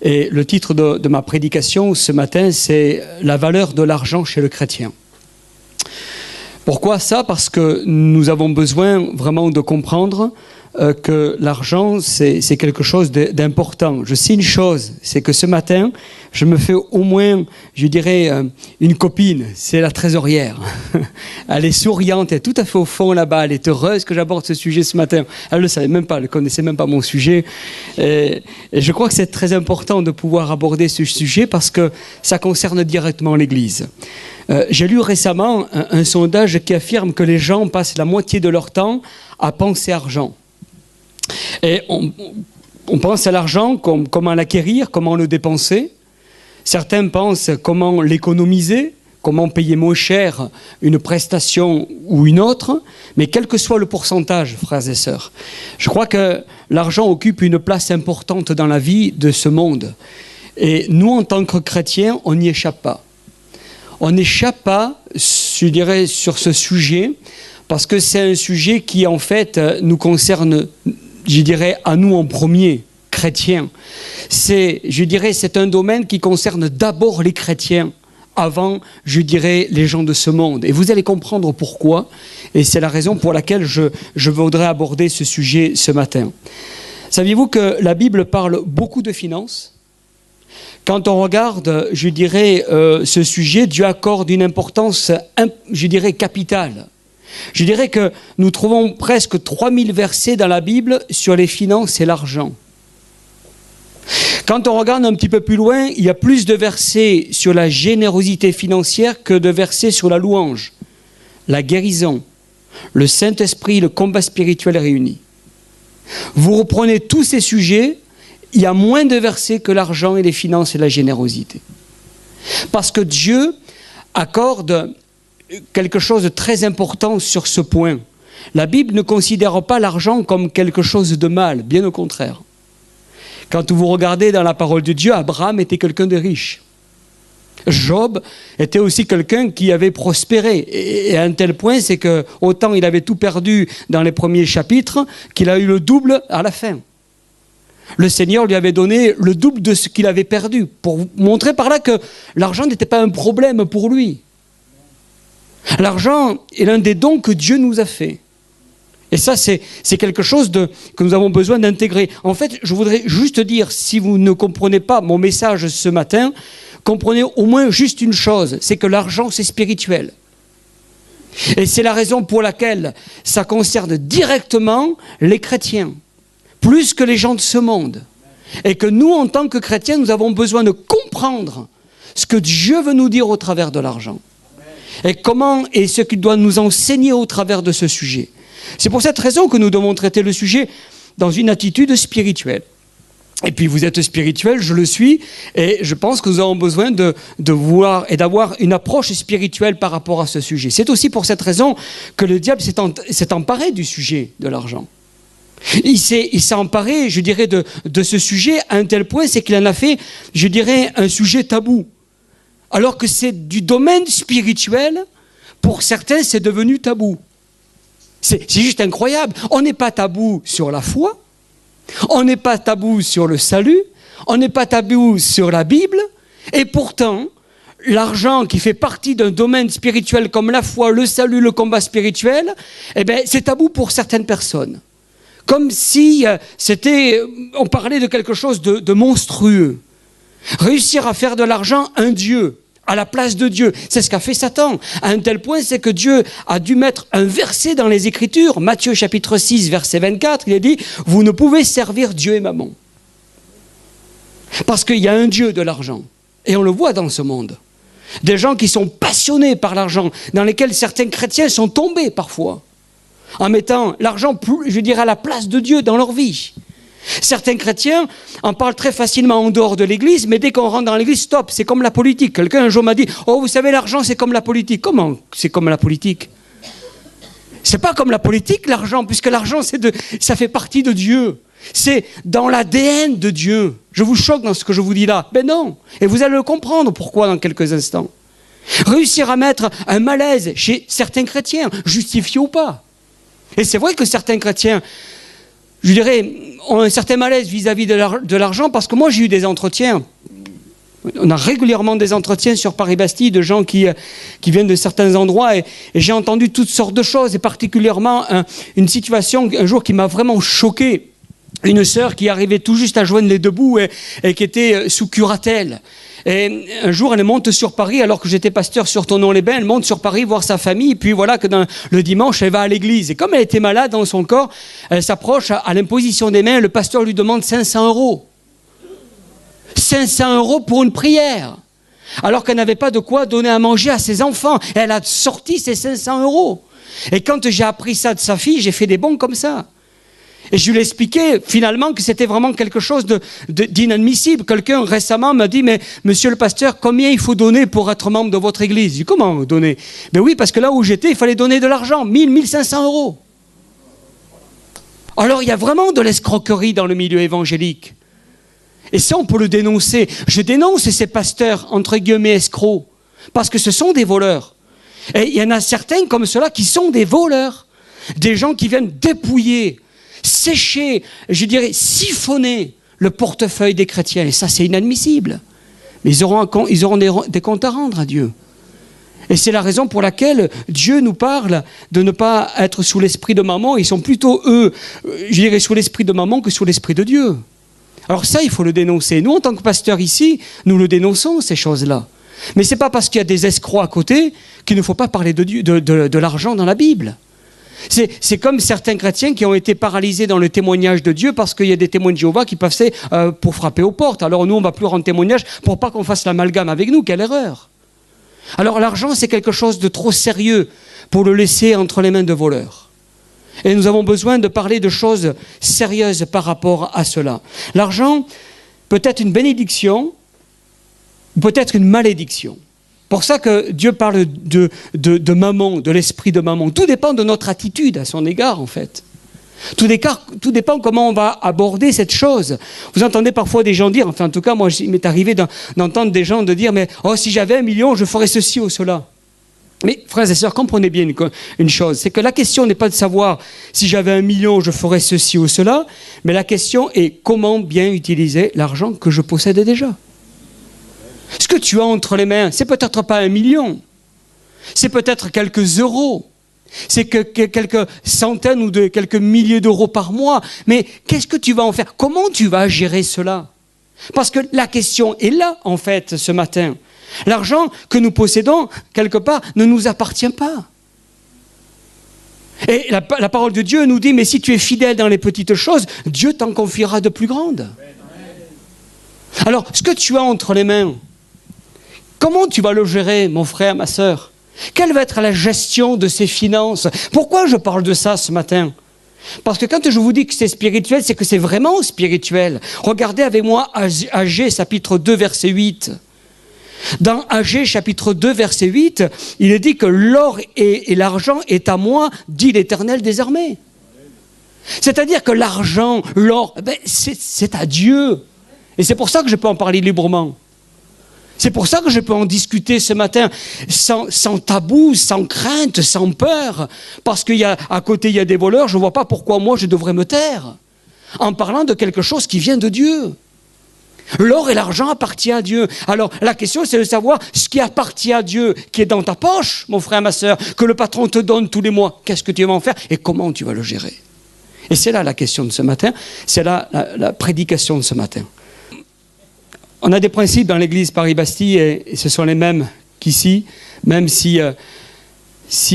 Et le titre de ma prédication ce matin, c'est « La valeur de l'argent chez le chrétien ». Pourquoi ça? Parce que nous avons besoin vraiment de comprendre que l'argent, c'est quelque chose d'important. Je sais une chose, c'est que ce matin, je me fais au moins, je dirais, une copine, c'est la trésorière. Elle est souriante, elle est tout à fait au fond là-bas, elle est heureuse que j'aborde ce sujet ce matin. Elle ne le savait même pas, elle ne connaissait même pas mon sujet. Et je crois que c'est très important de pouvoir aborder ce sujet parce que ça concerne directement l'Église. J'ai lu récemment un sondage qui affirme que les gens passent la moitié de leur temps à penser argent. Et on pense à l'argent, comment l'acquérir, comment le dépenser. Certains pensent comment l'économiser, comment payer moins cher une prestation ou une autre. Mais quel que soit le pourcentage, frères et sœurs, je crois que l'argent occupe une place importante dans la vie de ce monde. Et nous, en tant que chrétiens, on n'y échappe pas. On n'échappe pas, je dirais, sur ce sujet, parce que c'est un sujet qui, en fait, nous concerne, je dirais, à nous en premier, chrétiens. Je dirais, c'est un domaine qui concerne d'abord les chrétiens, avant, je dirais, les gens de ce monde. Et vous allez comprendre pourquoi, et c'est la raison pour laquelle je voudrais aborder ce sujet ce matin. Saviez-vous que la Bible parle beaucoup de finances ? Quand on regarde, je dirais, ce sujet, Dieu accorde une importance, je dirais, capitale. Je dirais que nous trouvons presque 3000 versets dans la Bible sur les finances et l'argent. Quand on regarde un petit peu plus loin, il y a plus de versets sur la générosité financière que de versets sur la louange, la guérison, le Saint-Esprit, le combat spirituel réunis. Vous reprenez tous ces sujets, il y a moins de versets que l'argent et les finances et la générosité. Parce que Dieu accorde quelque chose de très important sur ce point. La Bible ne considère pas l'argent comme quelque chose de mal, bien au contraire. Quand vous regardez dans la parole de Dieu, Abraham était quelqu'un de riche. Job était aussi quelqu'un qui avait prospéré. Et à un tel point, c'est que autant il avait tout perdu dans les premiers chapitres, qu'il a eu le double à la fin. Le Seigneur lui avait donné le double de ce qu'il avait perdu, pour montrer par là que l'argent n'était pas un problème pour lui. L'argent est l'un des dons que Dieu nous a fait. Et ça, c'est quelque chose que nous avons besoin d'intégrer. En fait, je voudrais juste dire, si vous ne comprenez pas mon message ce matin, comprenez au moins juste une chose, c'est que l'argent, c'est spirituel. Et c'est la raison pour laquelle ça concerne directement les chrétiens, plus que les gens de ce monde. Et que nous, en tant que chrétiens, nous avons besoin de comprendre ce que Dieu veut nous dire au travers de l'argent. Et ce qu'il doit nous enseigner au travers de ce sujet. C'est pour cette raison que nous devons traiter le sujet dans une attitude spirituelle. Et puis vous êtes spirituel, je le suis, et je pense que nous avons besoin de voir et d'avoir une approche spirituelle par rapport à ce sujet. C'est aussi pour cette raison que le diable s'est emparé du sujet de l'argent. Il s'est emparé, je dirais, de ce sujet à un tel point, c'est qu'il en a fait, je dirais, un sujet tabou. Alors que c'est du domaine spirituel, pour certains, c'est devenu tabou. C'est juste incroyable. On n'est pas tabou sur la foi, on n'est pas tabou sur le salut, on n'est pas tabou sur la Bible, et pourtant, l'argent qui fait partie d'un domaine spirituel comme la foi, le salut, le combat spirituel, eh bien, c'est tabou pour certaines personnes. Comme si on parlait de quelque chose de monstrueux. Réussir à faire de l'argent un Dieu, à la place de Dieu, c'est ce qu'a fait Satan. À un tel point, c'est que Dieu a dû mettre un verset dans les Écritures, Matthieu chapitre 6, verset 24, il a dit « Vous ne pouvez servir Dieu et Mammon ». Parce qu'il y a un Dieu de l'argent. Et on le voit dans ce monde. Des gens qui sont passionnés par l'argent, dans lesquels certains chrétiens sont tombés parfois, en mettant l'argent, je dirais, à la place de Dieu dans leur vie. Certains chrétiens en parlent très facilement en dehors de l'église, mais dès qu'on rentre dans l'église, stop, c'est comme la politique. Quelqu'un un jour m'a dit « Oh, vous savez, l'argent, c'est comme la politique. » Comment c'est comme la politique? C'est pas comme la politique, l'argent, puisque l'argent, ça fait partie de Dieu. C'est dans l'ADN de Dieu. Je vous choque dans ce que je vous dis là. Ben non. Et vous allez le comprendre pourquoi dans quelques instants. Réussir à mettre un malaise chez certains chrétiens, justifié ou pas. Et c'est vrai que certains chrétiens, je dirais, ont un certain malaise vis-à-vis de l'argent, parce que moi j'ai eu des entretiens. On a régulièrement des entretiens sur Paris-Bastille de gens qui viennent de certains endroits et j'ai entendu toutes sortes de choses, et particulièrement une situation un jour qui m'a vraiment choqué. Une sœur qui arrivait tout juste à joindre les deux bouts et qui était sous curatelle. Et un jour, elle monte sur Paris, alors que j'étais pasteur sur Thonon-les-Bains, elle monte sur Paris voir sa famille, et puis voilà que le dimanche, elle va à l'église. Et comme elle était malade dans son corps, elle s'approche à l'imposition des mains, le pasteur lui demande 500 €. 500 € pour une prière, alors qu'elle n'avait pas de quoi donner à manger à ses enfants. Et elle a sorti ces 500 €. Et quand j'ai appris ça de sa fille, j'ai fait des bonds comme ça. Et je lui ai expliqué finalement que c'était vraiment quelque chose d'inadmissible. Quelqu'un récemment m'a dit, mais monsieur le pasteur, combien il faut donner pour être membre de votre église? J'ai dit, comment donner? Ben oui, parce que là où j'étais, il fallait donner de l'argent, 1500 €. Alors il y a vraiment de l'escroquerie dans le milieu évangélique. Et ça, on peut le dénoncer. Je dénonce ces pasteurs, entre guillemets, escrocs, parce que ce sont des voleurs. Et il y en a certains comme ceux-là qui sont des voleurs. Des gens qui viennent dépouiller, sécher, je dirais siphonner le portefeuille des chrétiens. Et ça, c'est inadmissible. Mais ils auront des comptes à rendre à Dieu. Et c'est la raison pour laquelle Dieu nous parle de ne pas être sous l'esprit de mammon. Ils sont plutôt, eux, je dirais, sous l'esprit de mammon que sous l'esprit de Dieu. Alors ça, il faut le dénoncer. Nous, en tant que pasteurs ici, nous le dénonçons, ces choses-là. Mais ce n'est pas parce qu'il y a des escrocs à côté qu'il ne faut pas parler de l'argent dans la Bible. C'est comme certains chrétiens qui ont été paralysés dans le témoignage de Dieu parce qu'il y a des témoins de Jéhovah qui passaient pour frapper aux portes. Alors nous, on ne va plus rendre témoignage pour pas qu'on fasse l'amalgame avec nous. Quelle erreur! Alors l'argent, c'est quelque chose de trop sérieux pour le laisser entre les mains de voleurs. Et nous avons besoin de parler de choses sérieuses par rapport à cela. L'argent peut être une bénédiction, peut être une malédiction. Pour ça que Dieu parle de mammon, de l'esprit de mammon. Tout dépend de notre attitude à son égard, en fait. Tout dépend comment on va aborder cette chose. Vous entendez parfois des gens dire, enfin en tout cas, moi, il m'est arrivé d'entendre des gens dire, mais oh, si j'avais 1 million, je ferais ceci ou cela. Mais frères et sœurs, comprenez bien une chose, c'est que la question n'est pas de savoir si j'avais 1 million, je ferais ceci ou cela, mais la question est comment bien utiliser l'argent que je possède déjà. Ce que tu as entre les mains, c'est peut-être pas 1 million, c'est peut-être quelques euros, c'est que quelques centaines ou quelques milliers d'euros par mois, mais qu'est-ce que tu vas en faire? Comment tu vas gérer cela? Parce que la question est là, en fait, ce matin. L'argent que nous possédons, quelque part, ne nous appartient pas. Et la parole de Dieu nous dit, mais si tu es fidèle dans les petites choses, Dieu t'en confiera de plus grandes. Alors, ce que tu as entre les mains, comment tu vas le gérer, mon frère, ma sœur? Quelle va être la gestion de ces finances? Pourquoi je parle de ça ce matin? Parce que quand je vous dis que c'est spirituel, c'est que c'est vraiment spirituel. Regardez avec moi Agée, chapitre 2, verset 8. Dans Agée, chapitre 2, verset 8, il est dit que l'or et l'argent est à moi, dit l'Éternel des armées. C'est-à-dire que l'argent, l'or, c'est à Dieu. Et c'est pour ça que je peux en parler librement. C'est pour ça que je peux en discuter ce matin sans tabou, sans crainte, sans peur. Parce qu'à côté, il y a des voleurs, je ne vois pas pourquoi moi je devrais me taire. En parlant de quelque chose qui vient de Dieu. L'or et l'argent appartiennent à Dieu. Alors la question c'est de savoir ce qui appartient à Dieu, qui est dans ta poche, mon frère, ma sœur, que le patron te donne tous les mois. Qu'est-ce que tu vas en faire et comment tu vas le gérer? Et c'est là la question de ce matin, c'est là la prédication de ce matin. On a des principes dans l'église Paris-Bastille et ce sont les mêmes qu'ici, même si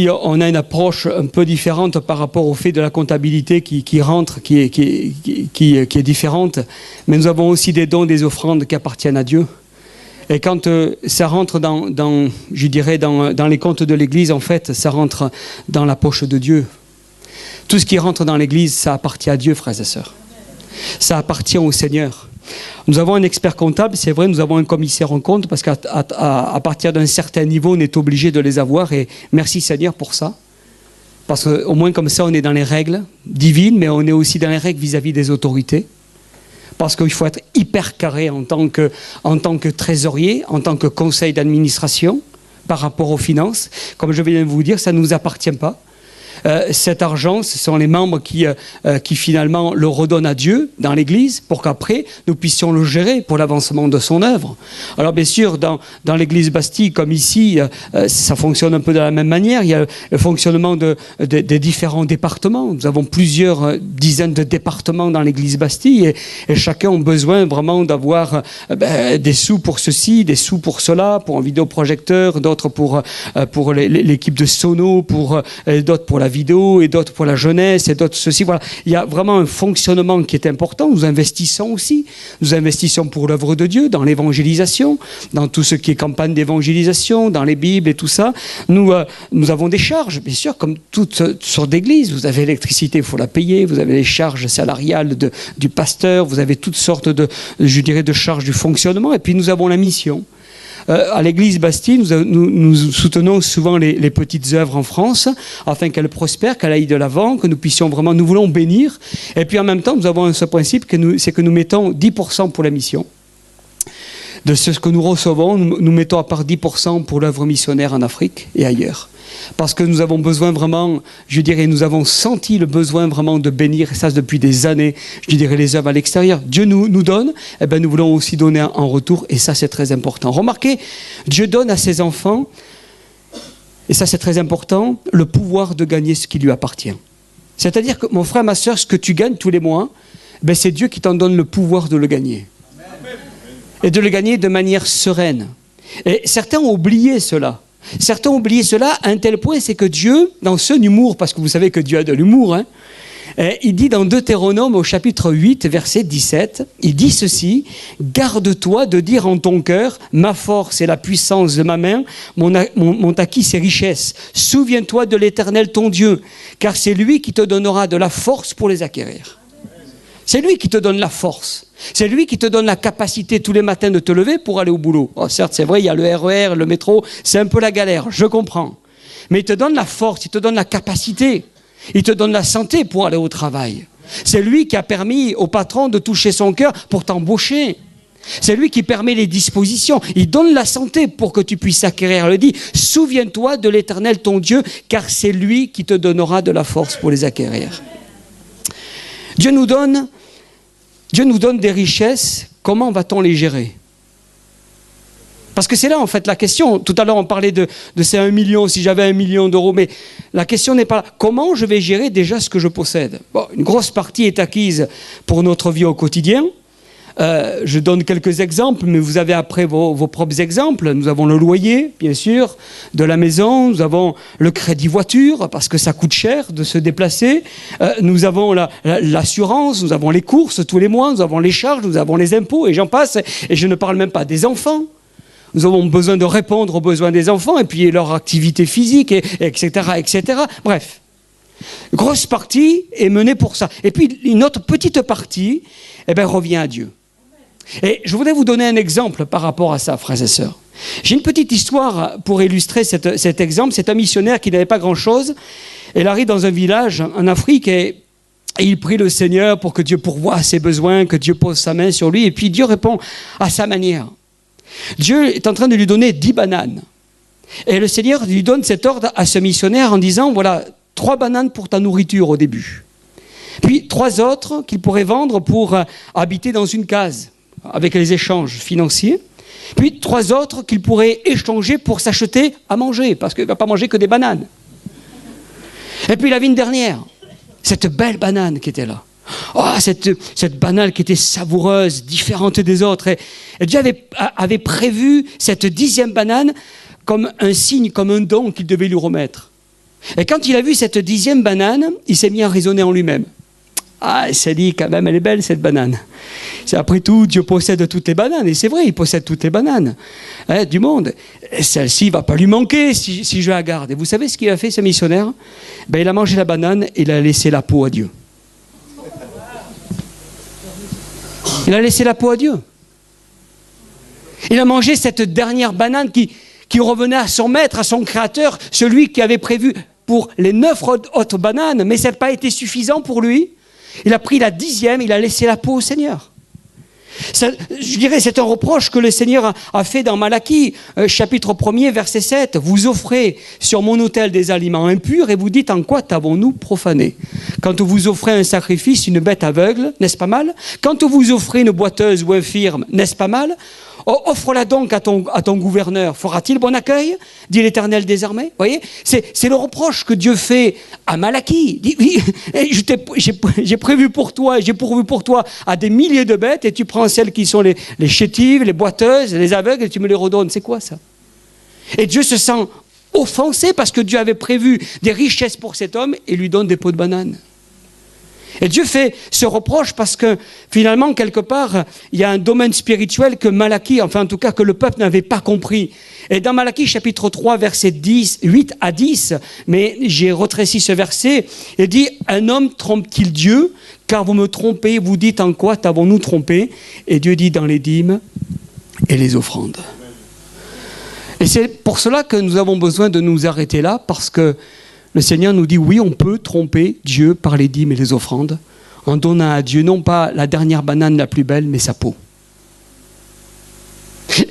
on a une approche un peu différente par rapport au fait de la comptabilité qui rentre, qui est différente, mais nous avons aussi des dons, des offrandes qui appartiennent à Dieu. Et quand ça rentre dans les comptes de l'église, en fait, ça rentre dans la poche de Dieu. Tout ce qui rentre dans l'église, ça appartient à Dieu, frères et sœurs. Ça appartient au Seigneur. Nous avons un expert comptable, c'est vrai, nous avons un commissaire en compte, parce qu'à partir d'un certain niveau, on est obligé de les avoir, et merci Seigneur pour ça. Parce qu'au moins comme ça, on est dans les règles divines, mais on est aussi dans les règles vis-à-vis des autorités. Parce qu'il faut être hyper carré en tant que trésorier, en tant que conseil d'administration, par rapport aux finances. Comme je viens de vous dire, ça ne nous appartient pas. Cet argent, ce sont les membres qui finalement le redonnent à Dieu dans l'Église pour qu'après, nous puissions le gérer pour l'avancement de son œuvre. Alors bien sûr, dans l'Église Bastille, comme ici, ça fonctionne un peu de la même manière. Il y a le fonctionnement des différents départements. Nous avons plusieurs dizaines de départements dans l'Église Bastille et chacun a besoin vraiment d'avoir des sous pour ceci, des sous pour cela, pour un vidéoprojecteur, d'autres pour l'équipe de sono, d'autres pour la vidéo et d'autres pour la jeunesse et d'autres ceci. Voilà. Il y a vraiment un fonctionnement qui est important. Nous investissons aussi. Nous investissons pour l'œuvre de Dieu, dans l'évangélisation, dans tout ce qui est campagne d'évangélisation, dans les Bibles et tout ça. Nous avons des charges, bien sûr, comme toutes sortes d'églises. Vous avez l'électricité, il faut la payer. Vous avez les charges salariales du pasteur. Vous avez toutes sortes de charges du fonctionnement. Et puis nous avons la mission. À l'église Bastille, nous soutenons souvent les petites œuvres en France afin qu'elles prospèrent, qu'elles aillent de l'avant, que nous puissions vraiment, nous voulons bénir. Et puis en même temps, nous avons ce principe c'est que nous mettons 10% pour la mission. De ce que nous recevons, nous mettons à part 10% pour l'œuvre missionnaire en Afrique et ailleurs. Parce que nous avons besoin vraiment, nous avons senti le besoin vraiment de bénir, et ça depuis des années, les œuvres à l'extérieur. Dieu nous donne, nous voulons aussi donner en retour, et ça c'est très important. Remarquez, Dieu donne à ses enfants, et ça c'est très important, le pouvoir de gagner ce qui lui appartient. C'est-à-dire que mon frère, ma soeur, ce que tu gagnes tous les mois, c'est Dieu qui t'en donne le pouvoir de le gagner. Et de le gagner de manière sereine. Et certains ont oublié cela. Certains ont oublié cela à un tel point, c'est que Dieu, dans son humour, parce que vous savez que Dieu a de l'humour, il dit dans Deutéronome au chapitre 8, verset 17, il dit ceci, « Garde-toi de dire en ton cœur, ma force et la puissance de ma main m'ont acquis ces richesses. Souviens-toi de l'Éternel ton Dieu, car c'est lui qui te donnera de la force pour les acquérir. » C'est lui qui te donne la force. C'est lui qui te donne la capacité tous les matins de te lever pour aller au boulot. Oh, certes, c'est vrai, il y a le RER, le métro, c'est un peu la galère, je comprends. Mais il te donne la force, il te donne la capacité, il te donne la santé pour aller au travail. C'est lui qui a permis au patron de toucher son cœur pour t'embaucher. C'est lui qui permet les dispositions. Il donne la santé pour que tu puisses acquérir. Il dit, souviens-toi de l'Éternel ton Dieu, car c'est lui qui te donnera de la force pour les acquérir. Dieu nous donne des richesses, comment va-t-on les gérer? Parce que c'est là en fait la question. Tout à l'heure on parlait de ces 1 million, si j'avais 1 million d'euros, mais la question n'est pas là. Comment je vais gérer déjà ce que je possède? Bon, une grosse partie est acquise pour notre vie au quotidien. Je donne quelques exemples, mais vous avez après vos propres exemples. Nous avons le loyer, bien sûr, de la maison. Nous avons le crédit voiture, parce que ça coûte cher de se déplacer. Nous avons l'assurance, nous avons les courses tous les mois, nous avons les charges, nous avons les impôts, et j'en passe. Et je ne parle même pas des enfants. Nous avons besoin de répondre aux besoins des enfants, et puis leur activité physique, etc., etc. Bref, grosse partie est menée pour ça. Et puis une autre petite partie revient à Dieu. Et je voudrais vous donner un exemple par rapport à ça, frères et sœurs. J'ai une petite histoire pour illustrer cet exemple. C'est un missionnaire qui n'avait pas grand-chose. Il arrive dans un village en Afrique et il prie le Seigneur pour que Dieu pourvoie à ses besoins, que Dieu pose sa main sur lui. Et puis Dieu répond à sa manière. Dieu est en train de lui donner 10 bananes. Et le Seigneur lui donne cet ordre à ce missionnaire en disant, voilà, 3 bananes pour ta nourriture au début. Puis 3 autres qu'il pourrait vendre pour habiter dans une case, avec les échanges financiers. Puis 3 autres qu'il pourrait échanger pour s'acheter à manger, parce qu'il ne va pas manger que des bananes. Et puis il avait une dernière, cette belle banane qui était là. Oh, cette banane qui était savoureuse, différente des autres. Et Dieu avait prévu cette 10e banane comme un signe, comme un don qu'il devait lui remettre. Et quand il a vu cette 10e banane, il s'est mis à raisonner en lui-même. Ah, il s'est dit, quand même, elle est belle cette banane. C'est après tout, Dieu possède toutes les bananes. Et c'est vrai, il possède toutes les bananes du monde. Et celle-ci ne va pas lui manquer si je la garde. Et vous savez ce qu'il a fait, ce missionnaire? Il a mangé la banane et il a laissé la peau à Dieu. Il a laissé la peau à Dieu. Il a mangé cette dernière banane qui revenait à son maître, à son créateur, celui qui avait prévu pour les 9 autres bananes, mais ça n'a pas été suffisant pour lui. Il a pris la 10e, il a laissé la peau au Seigneur. Je dirais, c'est un reproche que le Seigneur a fait dans Malachie, chapitre 1er, verset 7. Vous offrez sur mon autel des aliments impurs et vous dites en quoi t'avons-nous profané? Quand vous offrez un sacrifice, une bête aveugle, n'est-ce pas mal? Quand vous offrez une boiteuse ou infirme, n'est-ce pas mal? Offre-la donc à ton gouverneur. Fera-t-il bon accueil? Dit l'Éternel des armées. Vous voyez, c'est le reproche que Dieu fait à Malachie. Il dit, oui, j'ai prévu pour toi, j'ai pourvu pour toi à des milliers de bêtes et tu prends celles qui sont les chétives, les boiteuses, les aveugles et tu me les redonnes. C'est quoi ça? Et Dieu se sent offensé parce que Dieu avait prévu des richesses pour cet homme et lui donne des pots de bananes. Et Dieu fait ce reproche parce que finalement, quelque part, il y a un domaine spirituel que Malachie, enfin en tout cas que le peuple n'avait pas compris. Et dans Malachie chapitre 3, versets 8 à 10, mais j'ai retréci ce verset, il dit « Un homme trompe-t-il Dieu? Car vous me trompez, vous dites en quoi t'avons-nous trompé ?» Et Dieu dit « Dans les dîmes et les offrandes. » Et c'est pour cela que nous avons besoin de nous arrêter là, parce que le Seigneur nous dit, oui, on peut tromper Dieu par les dîmes et les offrandes, en donnant à Dieu non pas la dernière banane la plus belle, mais sa peau.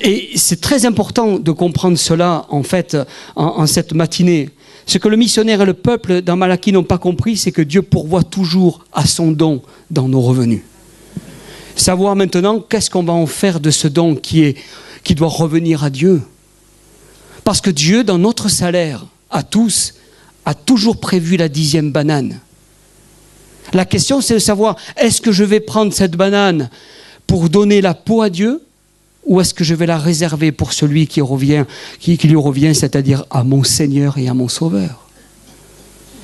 Et c'est très important de comprendre cela, en fait, en cette matinée. Ce que le missionnaire et le peuple dans Malachie n'ont pas compris, c'est que Dieu pourvoit toujours à son don dans nos revenus. Savoir maintenant qu'est-ce qu'on va en faire de ce don qui doit revenir à Dieu. Parce que Dieu, dans notre salaire, à tous, a toujours prévu la 10e banane. La question, c'est de savoir, est-ce que je vais prendre cette banane pour donner la peau à Dieu, ou est-ce que je vais la réserver pour celui qui lui revient, c'est-à-dire à mon Seigneur et à mon Sauveur?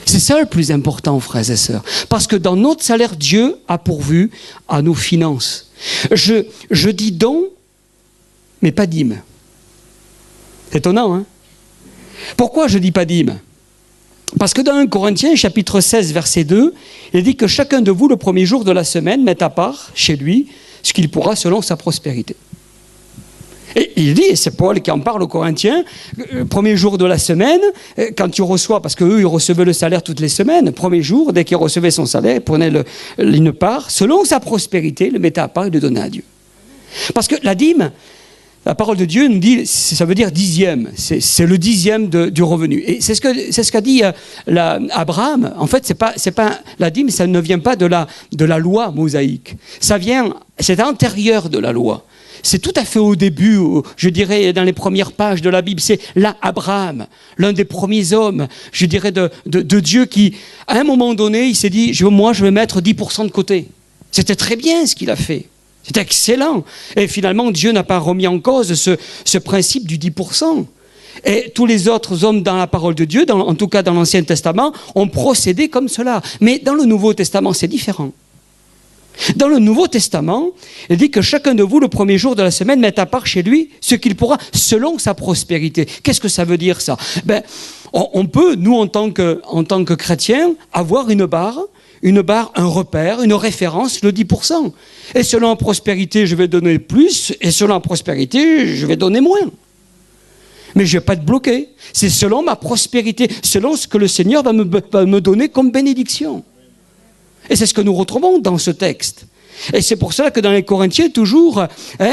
C'est ça le plus important, frères et sœurs. Parce que dans notre salaire, Dieu a pourvu à nos finances. Je dis don, mais pas dîme. C'est étonnant, hein? Pourquoi je dis pas dîme? Parce que dans 1 Corinthiens, chapitre 16, verset 2, il dit que chacun de vous, le premier jour de la semaine, mette à part chez lui ce qu'il pourra selon sa prospérité. Et il dit, et c'est Paul qui en parle aux Corinthiens, premier jour de la semaine, quand tu reçois, parce qu'eux, ils recevaient le salaire toutes les semaines, premier jour, dès qu'il recevait son salaire, il prenait une part, selon sa prospérité, le mettait à part et le donnait à Dieu. Parce que la dîme, la parole de Dieu nous dit, ça veut dire dixième, c'est le dixième du revenu. Et c'est ce qu'a dit Abraham. En fait, c'est pas la dîme, ça ne vient pas de la loi mosaïque. C'est antérieur de la loi. C'est tout à fait au début, je dirais, dans les premières pages de la Bible. C'est là Abraham, l'un des premiers hommes, je dirais, de Dieu qui, à un moment donné, il s'est dit, moi, je vais mettre 10% de côté. C'était très bien ce qu'il a fait. C'est excellent. Et finalement, Dieu n'a pas remis en cause ce principe du 10%. Et tous les autres hommes dans la parole de Dieu, en tout cas dans l'Ancien Testament, ont procédé comme cela. Mais dans le Nouveau Testament, c'est différent. Dans le Nouveau Testament, il dit que chacun de vous, le premier jour de la semaine, mette à part chez lui ce qu'il pourra selon sa prospérité. Qu'est-ce que ça veut dire, ça? On peut, nous, en tant que chrétiens, avoir une barre, un repère, une référence, le 10%. Et selon la prospérité, je vais donner plus, et selon la prospérité, je vais donner moins. Mais je ne vais pas être bloqué. C'est selon ma prospérité, selon ce que le Seigneur va me donner comme bénédiction. Et c'est ce que nous retrouvons dans ce texte. Et c'est pour cela que dans les Corinthiens, toujours,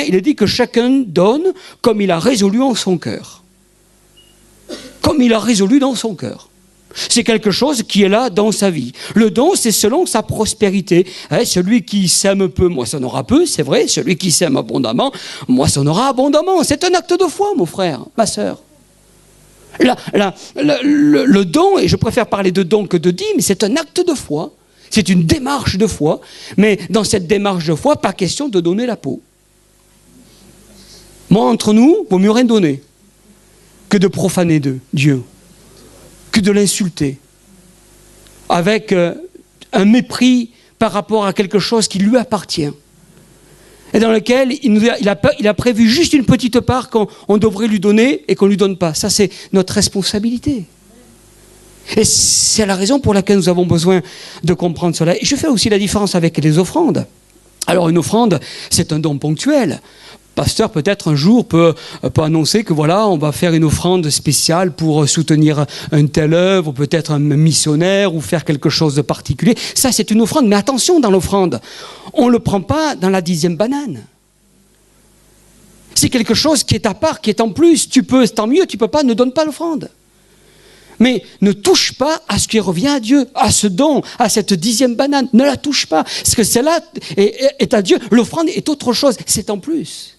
il est dit que chacun donne comme il a résolu en son cœur. Comme il a résolu dans son cœur. C'est quelque chose qui est là dans sa vie. Le don, c'est selon sa prospérité. Celui qui sème peu, moissonnera peu, c'est vrai. Celui qui sème abondamment, moissonnera abondamment. C'est un acte de foi, mon frère, ma sœur. Le don, et je préfère parler de don que de dîme, c'est un acte de foi. C'est une démarche de foi. Mais dans cette démarche de foi, pas question de donner la peau. Moi, entre nous, vaut mieux rien donner que de profaner Dieu. Que de l'insulter, avec un mépris par rapport à quelque chose qui lui appartient, et dans lequel il a prévu juste une petite part qu'on devrait lui donner et qu'on ne lui donne pas. Ça, c'est notre responsabilité. Et c'est la raison pour laquelle nous avons besoin de comprendre cela. Et je fais aussi la différence avec les offrandes. Alors, une offrande, c'est un don ponctuel. Pasteur, peut-être un jour, peut annoncer que voilà, on va faire une offrande spéciale pour soutenir une telle œuvre, ou peut-être un missionnaire, ou faire quelque chose de particulier. Ça, c'est une offrande. Mais attention dans l'offrande, on ne le prend pas dans la 10e banane. C'est quelque chose qui est à part, qui est en plus. Tu peux, tant mieux, tu ne peux pas, ne donne pas l'offrande. Mais ne touche pas à ce qui revient à Dieu, à ce don, à cette 10e banane. Ne la touche pas. Parce que celle-là est à Dieu. L'offrande est autre chose. C'est en plus.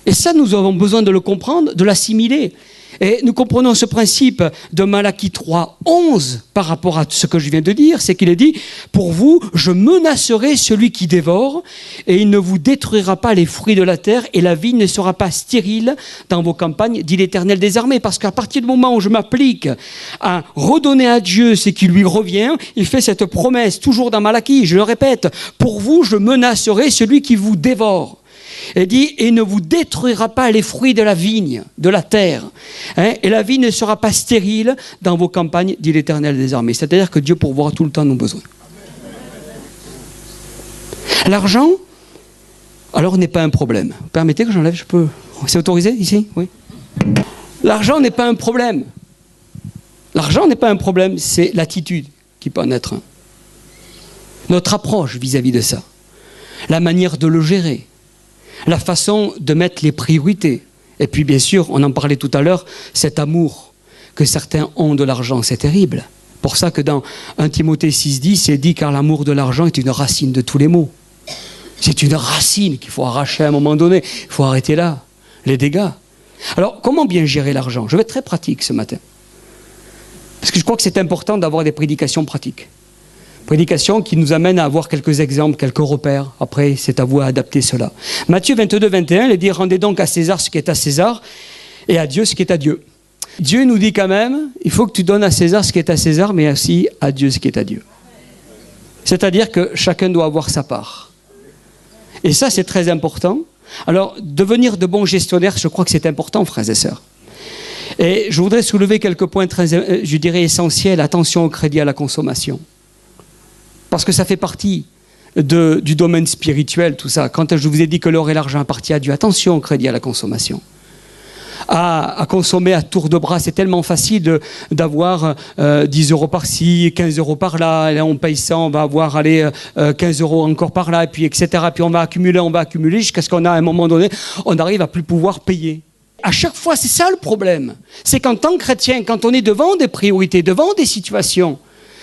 Et ça, nous avons besoin de le comprendre, de l'assimiler. Et nous comprenons ce principe de Malachie 3:11 par rapport à ce que je viens de dire, c'est qu'il est dit « Pour vous, je menacerai celui qui dévore, et il ne vous détruira pas les fruits de la terre, et la vigne ne sera pas stérile dans vos campagnes, dit l'Éternel des armées. » Parce qu'à partir du moment où je m'applique à redonner à Dieu ce qui lui revient, il fait cette promesse, toujours dans Malachie, je le répète, « Pour vous, je menacerai celui qui vous dévore. » Il dit, et ne vous détruira pas les fruits de la vigne, de la terre. Et la vigne ne sera pas stérile dans vos campagnes, dit l'Éternel des armées. C'est-à-dire que Dieu pourvoira tout le temps nos besoins. L'argent, alors, n'est pas un problème. Vous permettez que j'enlève, je peux... C'est autorisé ici? Oui. L'argent n'est pas un problème. L'argent n'est pas un problème, c'est l'attitude qui peut en être un. Notre approche vis-à-vis de ça. La manière de le gérer. La façon de mettre les priorités. Et puis bien sûr, on en parlait tout à l'heure, cet amour que certains ont de l'argent, c'est terrible. Pour ça que dans 1 Timothée 6,10, c'est dit car l'amour de l'argent est une racine de tous les maux. C'est une racine qu'il faut arracher à un moment donné. Il faut arrêter là, les dégâts. Alors, comment bien gérer l'argent? Je vais être très pratique ce matin. Parce que je crois que c'est important d'avoir des prédications pratiques. Prédication qui nous amène à avoir quelques exemples, quelques repères. Après, c'est à vous à adapter cela. Matthieu 22:21, il dit « Rendez donc à César ce qui est à César et à Dieu ce qui est à Dieu. » Dieu nous dit quand même, il faut que tu donnes à César ce qui est à César, mais aussi à Dieu ce qui est à Dieu. C'est-à-dire que chacun doit avoir sa part. Et ça, c'est très important. Alors, devenir de bons gestionnaires, je crois que c'est important, frères et sœurs. Et je voudrais soulever quelques points très, je dirais, essentiels. Attention au crédit à la consommation. Parce que ça fait partie du domaine spirituel, tout ça. Quand je vous ai dit que l'or et l'argent appartiennent à Dieu, attention au crédit à la consommation. À consommer à tour de bras, c'est tellement facile d'avoir 10 euros par-ci, 15 euros par-là, et là on paye ça, on va avoir 15 euros encore par-là, et puis etc. Puis on va accumuler, jusqu'à ce qu'on a à un moment donné, on arrive à plus pouvoir payer. À chaque fois, c'est ça le problème. C'est qu'en tant que chrétien, quand on est devant des priorités, devant des situations,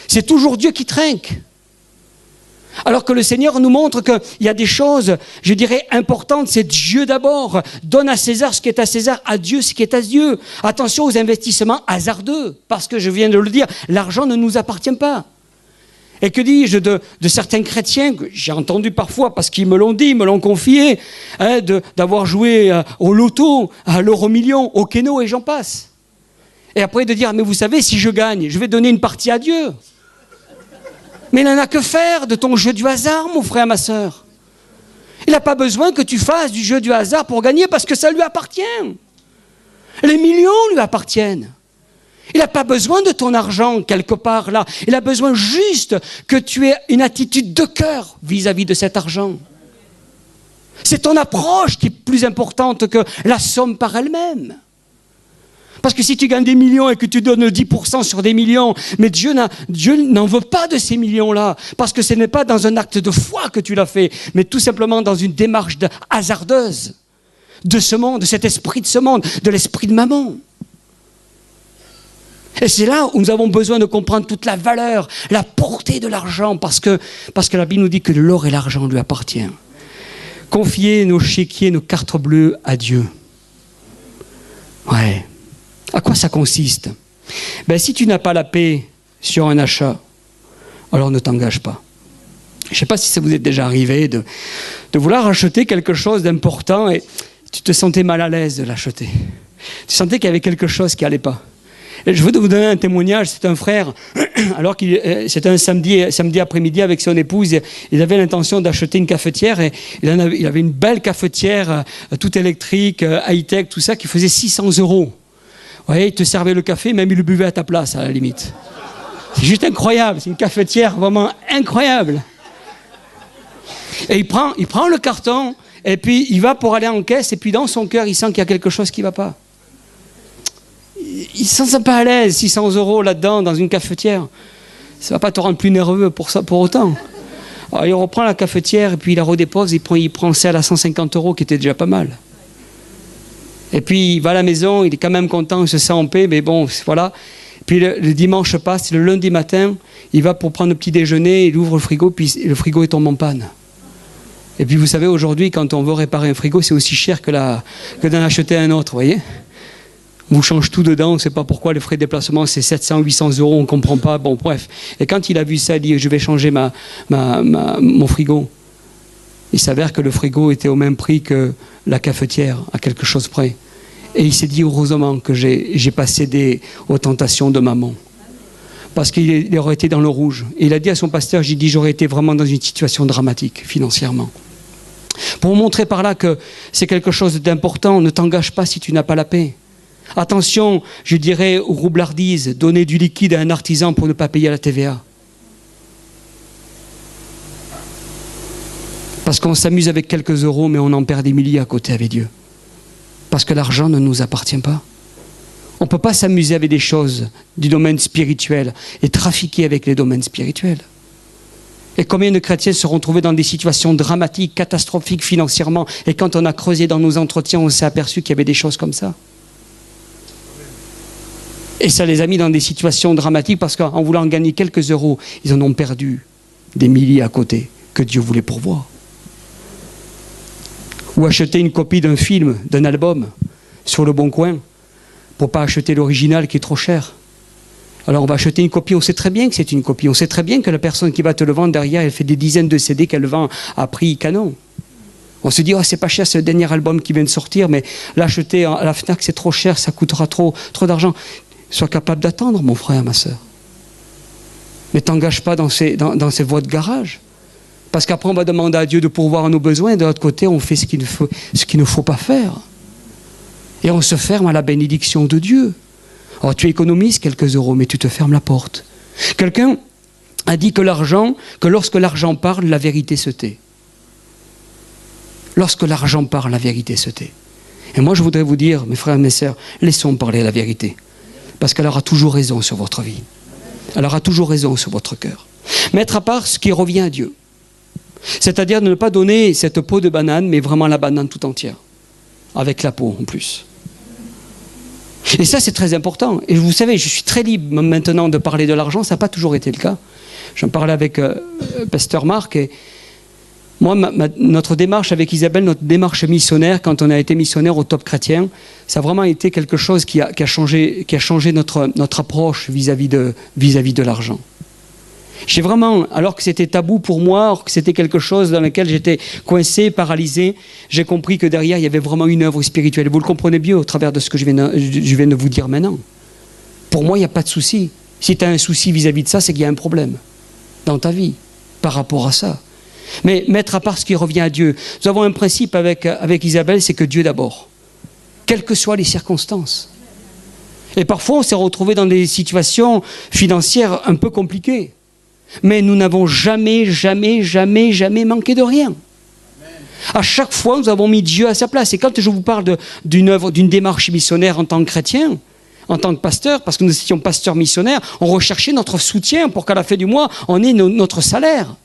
c'est toujours Dieu qui trinque. Alors que le Seigneur nous montre qu'il y a des choses, je dirais, importantes. C'est Dieu d'abord. Donne à César ce qui est à César, à Dieu ce qui est à Dieu. Attention aux investissements hasardeux. Parce que je viens de le dire, l'argent ne nous appartient pas. Et que dis-je de certains chrétiens, que j'ai entendu parfois, parce qu'ils me l'ont dit, me l'ont confié, d'avoir joué au loto, à l'euro-million, au kéno et j'en passe. Et après de dire, mais vous savez, si je gagne, je vais donner une partie à Dieu. Mais il n'en a que faire de ton jeu du hasard, mon frère, ma sœur. Il n'a pas besoin que tu fasses du jeu du hasard pour gagner parce que ça lui appartient. Les millions lui appartiennent. Il n'a pas besoin de ton argent quelque part là. Il a besoin juste que tu aies une attitude de cœur vis-à-vis de cet argent. C'est ton approche qui est plus importante que la somme par elle-même. Parce que si tu gagnes des millions et que tu donnes 10% sur des millions, mais Dieu n'en veut pas de ces millions-là. Parce que ce n'est pas dans un acte de foi que tu l'as fait, mais tout simplement dans une démarche hasardeuse de ce monde, de cet esprit de ce monde, de l'esprit de mammon. Et c'est là où nous avons besoin de comprendre toute la valeur, la portée de l'argent, parce que la Bible nous dit que l'or et l'argent lui appartiennent. Confier nos chéquiers, nos cartes bleues à Dieu. Ouais. À quoi ça consiste? Si tu n'as pas la paix sur un achat, alors ne t'engage pas. Je ne sais pas si ça vous est déjà arrivé de vouloir acheter quelque chose d'important et tu te sentais mal à l'aise de l'acheter. Tu sentais qu'il y avait quelque chose qui n'allait pas. Et je veux vous donner un témoignage. C'est un frère, alors c'était un samedi après-midi avec son épouse, il avait l'intention d'acheter une cafetière et il avait une belle cafetière toute électrique, high-tech, tout ça, qui faisait 600 €. Vous voyez, il te servait le café, même il le buvait à ta place, à la limite. C'est juste incroyable, c'est une cafetière vraiment incroyable. Et il prend le carton, et puis il va pour aller en caisse, et puis dans son cœur, il sent qu'il y a quelque chose qui ne va pas. Il ne se sent pas à l'aise, 600 € là-dedans, dans une cafetière. Ça ne va pas te rendre plus nerveux pour ça, pour autant. Alors, il reprend la cafetière et puis il la redépose, il prend celle à 150 € qui était déjà pas mal. Et puis il va à la maison, il est quand même content, il se sent en paix, mais bon, voilà. Puis le dimanche passe, le lundi matin, il va pour prendre le petit déjeuner, il ouvre le frigo, puis le frigo est tombé en panne. Et puis vous savez, aujourd'hui, quand on veut réparer un frigo, c'est aussi cher que d'en acheter un autre, vous voyez. On vous change tout dedans, on ne sait pas pourquoi, les frais de déplacement, c'est 700, 800 €, on ne comprend pas, bon, bref. Et quand il a vu ça, il dit, je vais changer mon frigo. Il s'avère que le frigo était au même prix que la cafetière, à quelque chose près. Et il s'est dit, heureusement que j'ai pas cédé aux tentations de maman. Parce qu'il aurait été dans le rouge. Et il a dit à son pasteur, j'ai dit, j'aurais été vraiment dans une situation dramatique, financièrement. Pour vous montrer par là que c'est quelque chose d'important, ne t'engage pas si tu n'as pas la paix. Attention, je dirais, aux roublardises, donner du liquide à un artisan pour ne pas payer la TVA. Parce qu'on s'amuse avec quelques euros, mais on en perd des milliers à côté avec Dieu. Parce que l'argent ne nous appartient pas. On ne peut pas s'amuser avec des choses du domaine spirituel et trafiquer avec les domaines spirituels. Et combien de chrétiens se sont trouvés dans des situations dramatiques, catastrophiques financièrement, et quand on a creusé dans nos entretiens, on s'est aperçu qu'il y avait des choses comme ça. Et ça les a mis dans des situations dramatiques parce qu'en voulant gagner quelques euros, ils en ont perdu des milliers à côté que Dieu voulait pourvoir. Ou acheter une copie d'un film, d'un album, sur le Bon Coin, pour ne pas acheter l'original qui est trop cher. Alors on va acheter une copie, on sait très bien que c'est une copie, on sait très bien que la personne qui va te le vendre derrière, elle fait des dizaines de CD qu'elle vend à prix canon. On se dit, oh, c'est pas cher, c'est le dernier album qui vient de sortir, mais l'acheter à la Fnac, c'est trop cher, ça coûtera trop d'argent. Sois capable d'attendre, mon frère, ma soeur. Ne t'engage pas dans ces voies de garage. Parce qu'après, on va demander à Dieu de pourvoir à nos besoins, et de l'autre côté, on fait ce qu'il ne faut pas faire. Et on se ferme à la bénédiction de Dieu. Alors, tu économises quelques euros, mais tu te fermes la porte. Quelqu'un a dit que lorsque l'argent parle, la vérité se tait. Lorsque l'argent parle, la vérité se tait. Et moi, je voudrais vous dire, mes frères et mes sœurs, laissons parler la vérité. Parce qu'elle aura toujours raison sur votre vie. Elle aura toujours raison sur votre cœur. Mettre à part ce qui revient à Dieu. C'est-à-dire de ne pas donner cette peau de banane, mais vraiment la banane tout entière. Avec la peau en plus. Et ça, c'est très important. Et vous savez, je suis très libre maintenant de parler de l'argent. Ça n'a pas toujours été le cas. J'en parlais avec Pasteur Marc. Et moi, notre démarche avec Isabelle, notre démarche missionnaire, quand on a été missionnaire au Top Chrétien, ça a vraiment été quelque chose qui a changé notre approche vis-à-vis de l'argent. J'ai vraiment, alors que c'était tabou pour moi, alors que c'était quelque chose dans lequel j'étais coincé, paralysé, j'ai compris que derrière, il y avait vraiment une œuvre spirituelle. Vous le comprenez bien au travers de ce que je viens de vous dire maintenant. Pour moi, il n'y a pas de souci. Si tu as un souci vis-à-vis de ça, c'est qu'il y a un problème dans ta vie par rapport à ça. Mais mettre à part ce qui revient à Dieu. Nous avons un principe avec Isabelle, c'est que Dieu d'abord. Quelles que soient les circonstances. Et parfois, on s'est retrouvé dans des situations financières un peu compliquées. Mais nous n'avons jamais manqué de rien. À chaque fois, nous avons mis Dieu à sa place. Et quand je vous parle d'une œuvre, d'une démarche missionnaire en tant que chrétien, en tant que pasteur, parce que nous étions pasteurs missionnaires, on recherchait notre soutien pour qu'à la fin du mois, on ait notre salaire.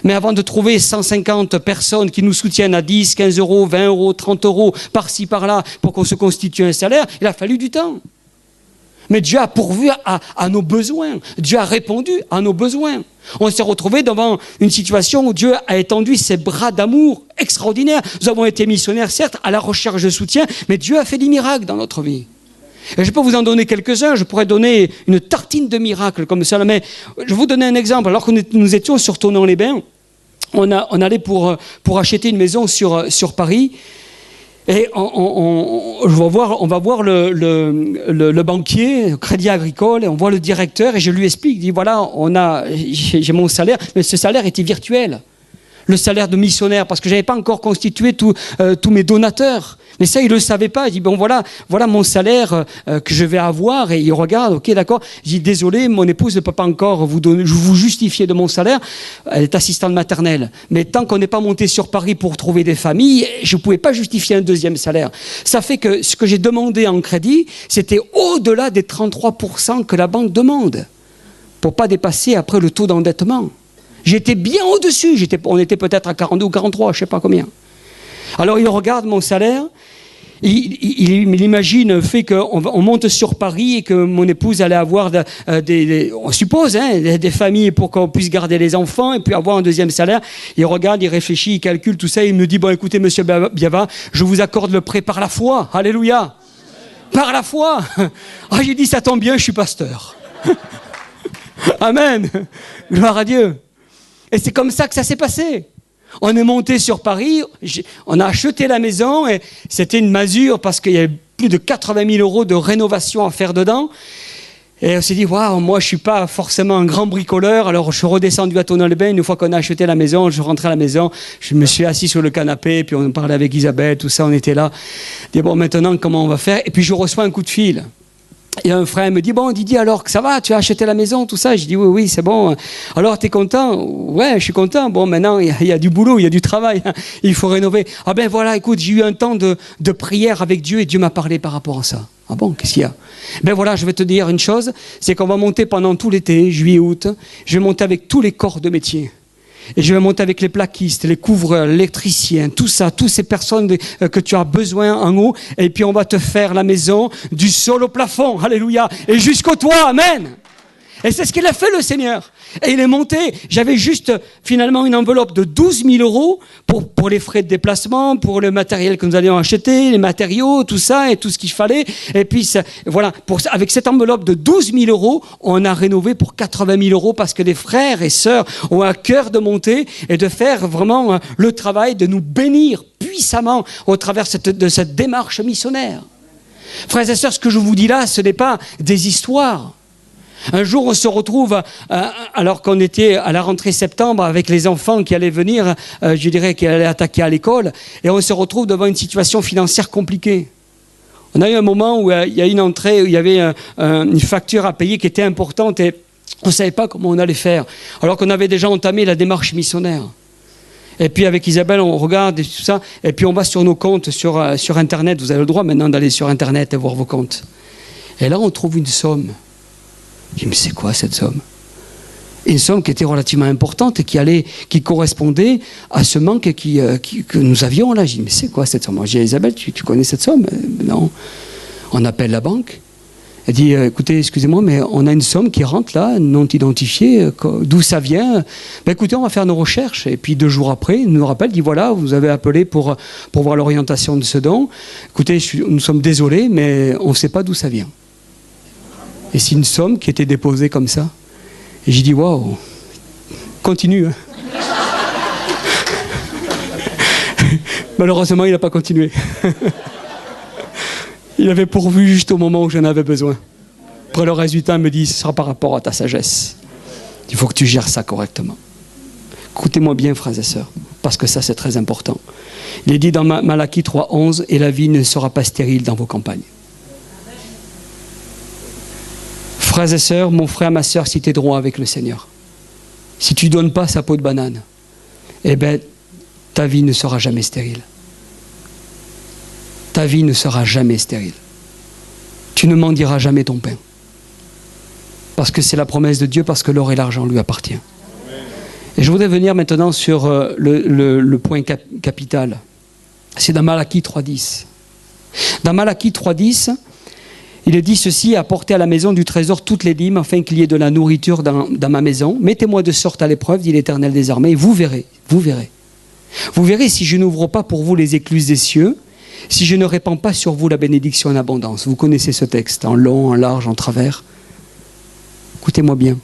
Mais avant de trouver 150 personnes qui nous soutiennent à 10, 15 euros, 20 euros, 30 euros, par-ci, par-là, pour qu'on se constitue un salaire, il a fallu du temps. Mais Dieu a pourvu à nos besoins. Dieu a répondu à nos besoins. On s'est retrouvé devant une situation où Dieu a étendu ses bras d'amour extraordinaires. Nous avons été missionnaires, certes, à la recherche de soutien, mais Dieu a fait des miracles dans notre vie. Et je peux vous en donner quelques-uns. Je pourrais donner une tartine de miracles comme ça. Mais je vais vous donner un exemple. Alors que nous étions sur Thonon-les-Bains, on allait pour acheter une maison sur Paris. Et on va voir le banquier, le Crédit Agricole, et on voit le directeur, et je lui explique, je dis voilà, j'ai mon salaire, mais ce salaire était virtuel. Le salaire de missionnaire, parce que je n'avais pas encore constitué tous mes donateurs. Mais ça, il ne le savait pas. Il dit, bon, voilà mon salaire que je vais avoir. Et il regarde, ok, d'accord. Je dis, désolé, mon épouse ne peut pas encore vous justifier de mon salaire. Elle est assistante maternelle. Mais tant qu'on n'est pas monté sur Paris pour trouver des familles, je ne pouvais pas justifier un deuxième salaire. Ça fait que ce que j'ai demandé en crédit, c'était au-delà des 33% que la banque demande, pour ne pas dépasser après le taux d'endettement. J'étais bien au-dessus. On était peut-être à 42 ou 43, je ne sais pas combien. Alors il regarde mon salaire, il imagine le fait qu'on monte sur Paris et que mon épouse allait avoir, on suppose, des familles pour qu'on puisse garder les enfants et puis avoir un deuxième salaire. Il regarde, il réfléchit, il calcule tout ça, il me dit, bon écoutez monsieur Biava, je vous accorde le prêt par la foi. Alléluia. Par la foi. Ah, j'ai dit, ça tombe bien, je suis pasteur. Amen. Gloire à Dieu. Et c'est comme ça que ça s'est passé. On est monté sur Paris, on a acheté la maison et c'était une masure parce qu'il y avait plus de 80 000 euros de rénovation à faire dedans. Et on s'est dit, waouh, moi je ne suis pas forcément un grand bricoleur. Alors je suis redescendu à Thonon-les-Bains. Une fois qu'on a acheté la maison, je rentrais à la maison, je me suis assis sur le canapé, puis on parlait avec Isabelle, tout ça, on était là. Je dis, bon, maintenant comment on va faire? Et puis je reçois un coup de fil. Et un frère me dit, bon Didier, alors que ça va, tu as acheté la maison, tout ça? Je dis, oui, c'est bon. Alors, tu es content? Ouais, je suis content. Bon, maintenant, il y a du boulot, il y a du travail. Il faut rénover. Ah ben voilà, écoute, j'ai eu un temps de prière avec Dieu et Dieu m'a parlé par rapport à ça. Ah bon, qu'est-ce qu'il y a? Ben voilà, je vais te dire une chose, c'est qu'on va monter pendant tout l'été, juillet, août. Je vais monter avec tous les corps de métier. Et je vais monter avec les plaquistes, les couvreurs, l'électricien, tout ça, toutes ces personnes que tu as besoin en haut. Et puis on va te faire la maison du sol au plafond, alléluia, et jusqu'au toit, amen. Et c'est ce qu'il a fait le Seigneur. Et il est monté. J'avais juste finalement une enveloppe de 12 000 euros pour les frais de déplacement, pour le matériel que nous allions acheter, les matériaux, tout ça et tout ce qu'il fallait. Et puis voilà, avec cette enveloppe de 12 000 euros, on a rénové pour 80 000 euros parce que les frères et sœurs ont à cœur de monter et de faire vraiment le travail de nous bénir puissamment au travers de cette démarche missionnaire. Frères et sœurs, ce que je vous dis là, ce n'est pas des histoires. Un jour, on se retrouve, alors qu'on était à la rentrée septembre avec les enfants qui allaient venir, je dirais qui allaient attaquer à l'école, et on se retrouve devant une situation financière compliquée. On a eu un moment où il y a une entrée, où il y avait une facture à payer qui était importante et on ne savait pas comment on allait faire, alors qu'on avait déjà entamé la démarche missionnaire. Et puis avec Isabelle, on regarde et tout ça, et puis on va sur nos comptes, sur Internet. Vous avez le droit maintenant d'aller sur Internet et voir vos comptes. Et là, on trouve une somme. Je dis, mais c'est quoi cette somme? Une somme qui était relativement importante et qui correspondait à ce manque que nous avions là. Je dis, mais c'est quoi cette somme? J'ai dit, Isabelle, tu connais cette somme? Non. On appelle la banque. Elle dit, écoutez, excusez-moi, mais on a une somme qui rentre là, non identifiée, d'où ça vient? Ben, écoutez, on va faire nos recherches. Et puis 2 jours après, il nous rappelle, dit, voilà, vous avez appelé pour voir l'orientation de ce don. Écoutez, nous sommes désolés, mais on ne sait pas d'où ça vient. Et c'est une somme qui était déposée comme ça. Et j'ai dit, waouh, continue. Hein. Malheureusement, il n'a pas continué. Il avait pourvu juste au moment où j'en avais besoin. Après le résultat, il me dit, ce sera par rapport à ta sagesse. Il faut que tu gères ça correctement. Écoutez-moi bien, frères et sœurs, parce que ça, c'est très important. Il est dit dans Malachie 3:11, et la vie ne sera pas stérile dans vos campagnes. Frères et sœurs, mon frère, ma sœur, si tu es droit avec le Seigneur, si tu ne donnes pas sa peau de banane, eh bien, ta vie ne sera jamais stérile. Ta vie ne sera jamais stérile. Tu ne mendiras jamais ton pain. Parce que c'est la promesse de Dieu, parce que l'or et l'argent lui appartiennent. Et je voudrais venir maintenant sur le point capital. C'est dans Malachie 3:10. Dans Malachie 3:10, il est dit ceci, apportez à la maison du trésor toutes les dîmes, afin qu'il y ait de la nourriture dans ma maison. Mettez-moi de sorte à l'épreuve, dit l'Éternel des armées, et vous verrez, vous verrez. Vous verrez si je n'ouvre pas pour vous les écluses des cieux, si je ne répands pas sur vous la bénédiction en abondance. Vous connaissez ce texte, en long, en large, en travers. Écoutez-moi bien,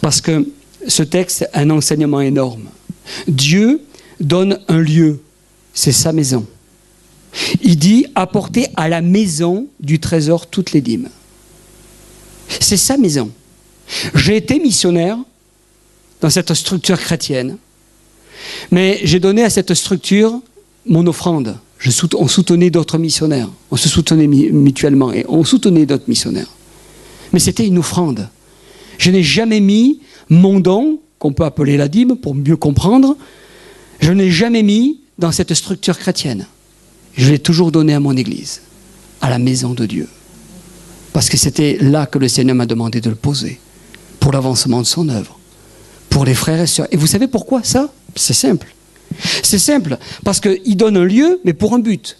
parce que ce texte a un enseignement énorme. Dieu donne un lieu, c'est sa maison. Il dit, apportez à la maison du trésor toutes les dîmes. C'est sa maison. J'ai été missionnaire dans cette structure chrétienne, mais j'ai donné à cette structure mon offrande. On soutenait d'autres missionnaires, on se soutenait mutuellement et on soutenait d'autres missionnaires. Mais c'était une offrande. Je n'ai jamais mis mon don, qu'on peut appeler la dîme pour mieux comprendre, je n'ai jamais mis dans cette structure chrétienne. Je l'ai toujours donné à mon église, à la maison de Dieu. Parce que c'était là que le Seigneur m'a demandé de le poser, pour l'avancement de son œuvre, pour les frères et sœurs. Et vous savez pourquoi ça? C'est simple. C'est simple, parce qu'il donne un lieu, mais pour un but.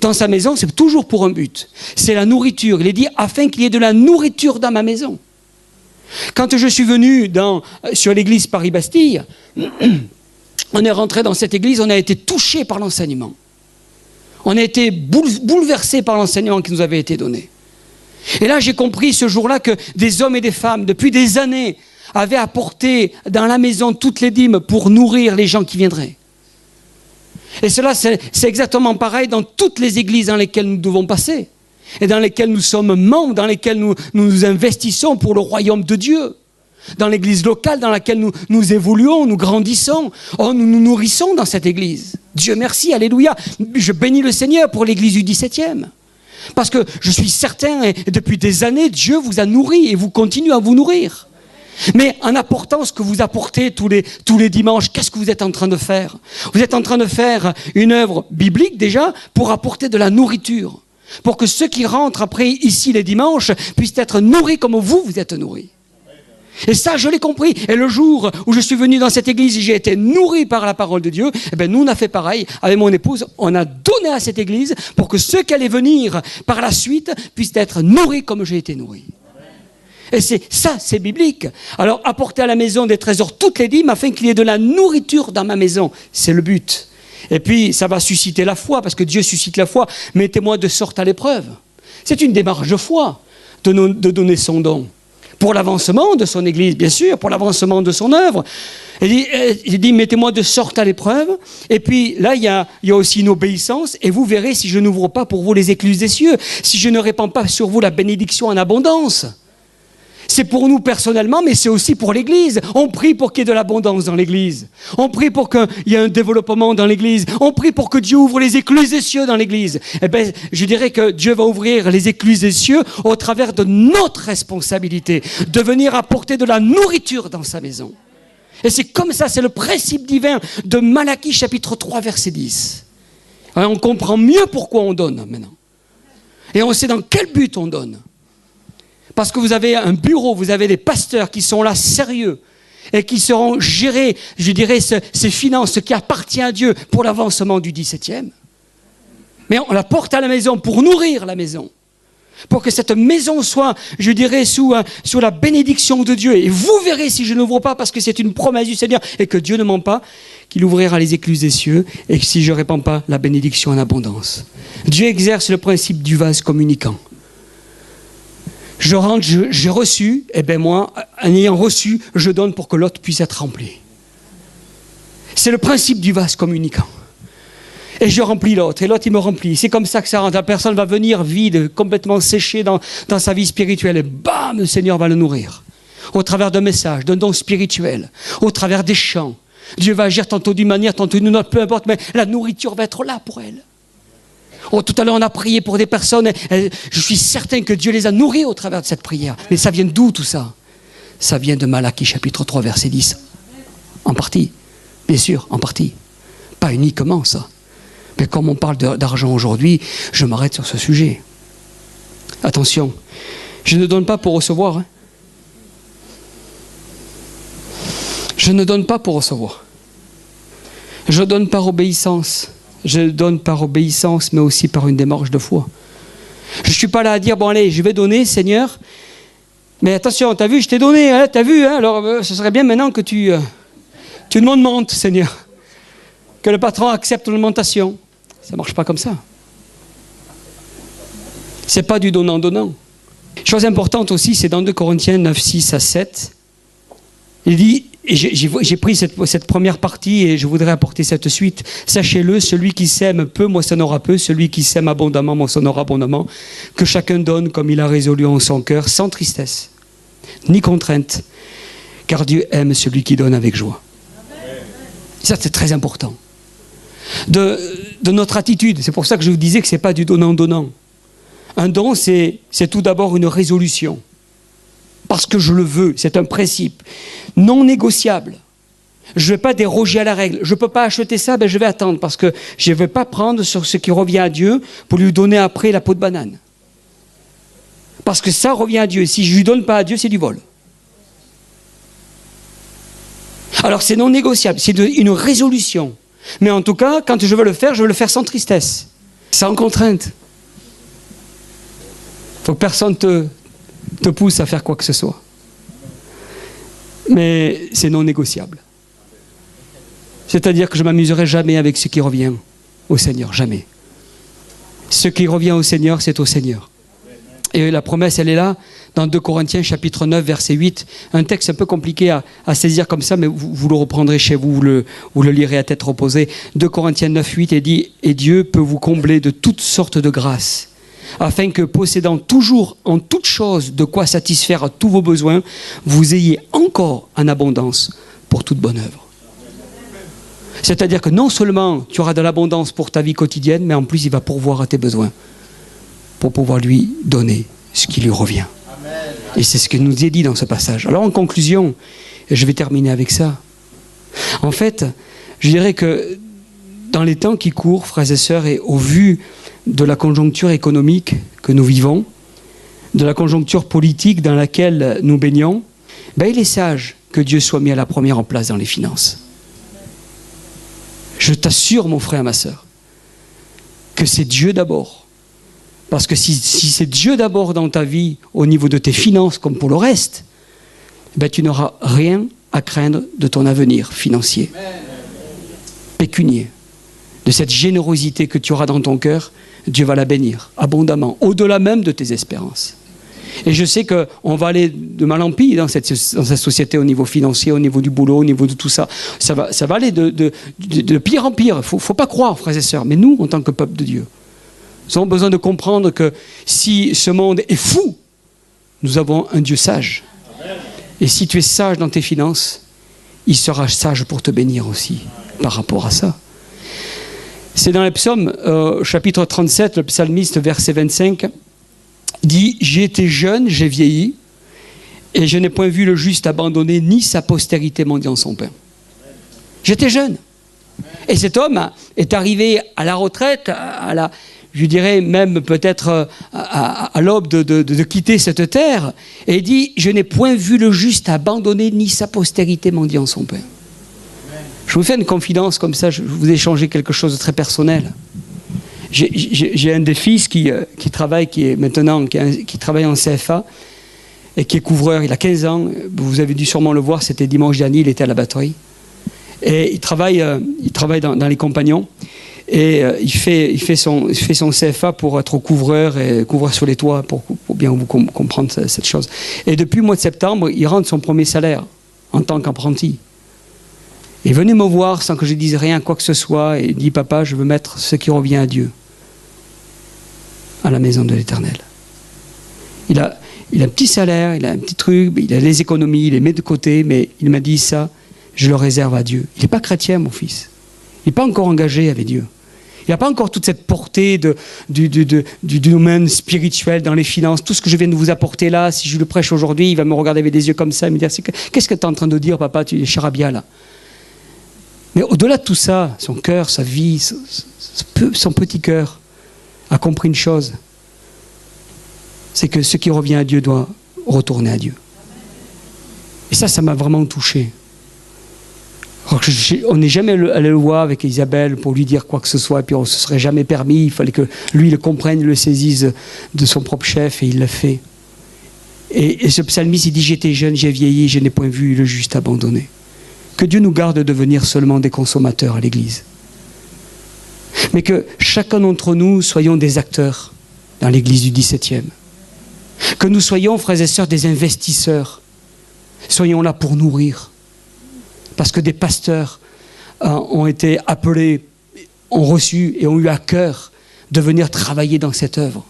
Dans sa maison, c'est toujours pour un but. C'est la nourriture. Il est dit, afin qu'il y ait de la nourriture dans ma maison. Quand je suis venu sur l'église Paris-Bastille, on est rentré dans cette église, on a été touché par l'enseignement. On a été bouleversé par l'enseignement qui nous avait été donné. Et là, j'ai compris ce jour-là que des hommes et des femmes, depuis des années, avaient apporté dans la maison toutes les dîmes pour nourrir les gens qui viendraient. Et cela, c'est exactement pareil dans toutes les églises dans lesquelles nous devons passer, et dans lesquelles nous sommes membres, dans lesquelles nous investissons pour le royaume de Dieu. Dans l'église locale dans laquelle nous évoluons, nous grandissons, nous nous nourrissons dans cette église. Dieu merci, alléluia. Je bénis le Seigneur pour l'église du 17e. Parce que je suis certain, et depuis des années, Dieu vous a nourri et vous continue à vous nourrir. Mais en apportant ce que vous apportez tous les dimanches, qu'est-ce que vous êtes en train de faire? Vous êtes en train de faire une œuvre biblique déjà pour apporter de la nourriture. Pour que ceux qui rentrent après ici les dimanches puissent être nourris comme vous êtes nourris. Et ça, je l'ai compris. Et le jour où je suis venu dans cette église et j'ai été nourri par la parole de Dieu, eh bien, nous, on a fait pareil. Avec mon épouse, on a donné à cette église pour que ceux qui allaient venir par la suite puissent être nourris comme j'ai été nourri. Et c'est biblique. Alors, apporter à la maison des trésors toutes les dîmes afin qu'il y ait de la nourriture dans ma maison. C'est le but. Et puis, ça va susciter la foi, parce que Dieu suscite la foi. Mettez-moi de sorte à l'épreuve. C'est une démarche de foi de donner son don. Pour l'avancement de son église, bien sûr, pour l'avancement de son œuvre. Il dit, mettez-moi de sorte à l'épreuve. Et puis là, il y a aussi une obéissance. Et vous verrez si je n'ouvre pas pour vous les écluses des cieux, si je ne répands pas sur vous la bénédiction en abondance. C'est pour nous personnellement, mais c'est aussi pour l'Église. On prie pour qu'il y ait de l'abondance dans l'Église. On prie pour qu'il y ait un développement dans l'Église. On prie pour que Dieu ouvre les écluses des cieux dans l'Église. Eh bien, je dirais que Dieu va ouvrir les écluses des cieux au travers de notre responsabilité, de venir apporter de la nourriture dans sa maison. Et c'est comme ça, c'est le principe divin de Malachie chapitre 3 verset 10. Alors, on comprend mieux pourquoi on donne maintenant. Et on sait dans quel but on donne. Parce que vous avez un bureau, vous avez des pasteurs qui sont là sérieux et qui seront gérer, je dirais, ces finances, ce qui appartient à Dieu pour l'avancement du 17e. Mais on la porte à la maison pour nourrir la maison. Pour que cette maison soit, je dirais, sous la bénédiction de Dieu. Et vous verrez si je n'ouvre pas, parce que c'est une promesse du Seigneur et que Dieu ne ment pas, qu'il ouvrira les écluses des cieux et que si je ne répands pas la bénédiction en abondance. Dieu exerce le principe du vase communicant. Je rentre, j'ai reçu, et bien moi, en ayant reçu, je donne pour que l'autre puisse être rempli. C'est le principe du vase communicant. Et je remplis l'autre, et l'autre il me remplit. C'est comme ça que ça rentre. La personne va venir vide, complètement séchée dans sa vie spirituelle, et bam, le Seigneur va le nourrir. Au travers d'un message, d'un don spirituel, au travers des chants. Dieu va agir tantôt d'une manière, tantôt d'une autre, peu importe, mais la nourriture va être là pour elle. Oh, tout à l'heure, on a prié pour des personnes. Je suis certain que Dieu les a nourris au travers de cette prière. Mais ça vient d'où tout ça? Ça vient de Malachie chapitre 3 verset 10. En partie, bien sûr, en partie. Pas uniquement ça. Mais comme on parle d'argent aujourd'hui, je m'arrête sur ce sujet. Attention, je ne donne pas pour recevoir. Hein. Je ne donne pas pour recevoir. Je donne par obéissance. Je donne par obéissance, mais aussi par une démarche de foi. Je ne suis pas là à dire, bon allez, je vais donner, Seigneur. Mais attention, t'as vu, je t'ai donné, hein, t'as vu, hein, alors ce serait bien maintenant que tu m'augmentes, Seigneur. Que le patron accepte l'augmentation. Ça ne marche pas comme ça. Ce n'est pas du donnant-donnant. Chose importante aussi, c'est dans 2 Corinthiens 9, 6 à 7. Il dit, et j'ai pris cette première partie et je voudrais apporter cette suite. Sachez-le, celui qui sème peu moissonnera peu, celui qui sème abondamment moissonnera abondamment. Que chacun donne comme il a résolu en son cœur, sans tristesse, ni contrainte, car Dieu aime celui qui donne avec joie. Ça, c'est très important. De notre attitude, c'est pour ça que je vous disais que ce n'est pas du donnant-donnant. Un don, c'est tout d'abord une résolution. Parce que je le veux, c'est un principe non négociable. Je ne vais pas déroger à la règle. Je ne peux pas acheter ça, ben je vais attendre parce que je ne vais pas prendre sur ce qui revient à Dieu pour lui donner après la peau de banane. Parce que ça revient à Dieu. Si je ne lui donne pas à Dieu, c'est du vol. Alors c'est non négociable, c'est une résolution. Mais en tout cas, quand je veux le faire sans tristesse, sans contrainte. Il faut que personne te pousse à faire quoi que ce soit. Mais c'est non négociable. C'est-à-dire que je ne m'amuserai jamais avec ce qui revient au Seigneur, jamais. Ce qui revient au Seigneur, c'est au Seigneur. Et la promesse, elle est là, dans 2 Corinthiens, chapitre 9, verset 8. Un texte un peu compliqué à saisir comme ça, mais vous le reprendrez chez vous, vous le lirez à tête reposée. 2 Corinthiens 9, 8, et dit « Et Dieu peut vous combler de toutes sortes de grâces, afin que, possédant toujours en toutes choses de quoi satisfaire à tous vos besoins, vous ayez encore en abondance pour toute bonne œuvre. » C'est-à-dire que non seulement tu auras de l'abondance pour ta vie quotidienne, mais en plus il va pourvoir à tes besoins, pour pouvoir lui donner ce qui lui revient. Et c'est ce que nous est dit dans ce passage. Alors en conclusion, et je vais terminer avec ça, en fait, je dirais que dans les temps qui courent, frères et sœurs, et au vu de la conjoncture économique que nous vivons, de la conjoncture politique dans laquelle nous baignons, il est sage que Dieu soit mis à la première en place dans les finances. Je t'assure, mon frère, ma sœur, que c'est Dieu d'abord. Parce que si c'est Dieu d'abord dans ta vie, au niveau de tes finances comme pour le reste, tu n'auras rien à craindre de ton avenir financier, pécunier. De cette générosité que tu auras dans ton cœur, Dieu va la bénir abondamment, au-delà même de tes espérances. Et je sais qu'on va aller de mal en pis dans cette société au niveau financier, au niveau du boulot, au niveau de tout ça. Ça va aller de pire en pire. Il ne faut pas croire, frères et sœurs. Mais nous, en tant que peuple de Dieu, nous avons besoin de comprendre que si ce monde est fou, nous avons un Dieu sage. Et si tu es sage dans tes finances, il sera sage pour te bénir aussi par rapport à ça. C'est dans les psaumes, chapitre 37, le psalmiste, verset 25, dit « J'ai été jeune, j'ai vieilli, et je n'ai point vu le juste abandonné, ni sa postérité mendiant son pain. » J'étais jeune. Et cet homme est arrivé à la retraite, je dirais même peut-être à l'aube de quitter cette terre, et il dit « Je n'ai point vu le juste abandonné, ni sa postérité mendiant son pain. » Je vous fais une confidence comme ça, je vous ai échangé quelque chose de très personnel. J'ai un des fils qui travaille, qui travaille en CFA et qui est couvreur, il a 15 ans, vous avez dû sûrement le voir, c'était dimanche dernier, il était à la batterie. Et il travaille dans les compagnons et il fait son CFA pour être couvreur et couvreur sur les toits, pour bien vous comprendre cette chose. Et depuis le mois de septembre, il rentre son premier salaire en tant qu'apprenti. Il est venu me voir sans que je dise rien, quoi que ce soit, et il dit « Papa, je veux mettre ce qui revient à Dieu à la maison de l'Éternel. » Il a un petit salaire, il a un petit truc, il a les économies, il les met de côté, mais il m'a dit ça, je le réserve à Dieu. Il n'est pas chrétien, mon fils. Il n'est pas encore engagé avec Dieu. Il n'a pas encore toute cette portée du domaine spirituel dans les finances. Tout ce que je viens de vous apporter là, si je le prêche aujourd'hui, il va me regarder avec des yeux comme ça et me dire « Qu'est-ce que tu es en train de dire, papa, tu es charabia là ?» Mais au-delà de tout ça, son cœur, sa vie, son petit cœur a compris une chose. C'est que ce qui revient à Dieu doit retourner à Dieu. Et ça m'a vraiment touché. Alors on n'est jamais allé le voir avec Isabelle pour lui dire quoi que ce soit, et puis on ne se serait jamais permis. Il fallait que lui le comprenne, le saisisse de son propre chef, et il l'a fait. Et ce psalmiste, il dit « J'étais jeune, j'ai vieilli, je n'ai point vu le juste abandonné. » Que Dieu nous garde de devenir seulement des consommateurs à l'Église. Mais que chacun d'entre nous soyons des acteurs dans l'Église du 17e. Que nous soyons, frères et sœurs, des investisseurs. Soyons là pour nourrir. Parce que des pasteurs ont été appelés, ont reçu et ont eu à cœur de venir travailler dans cette œuvre.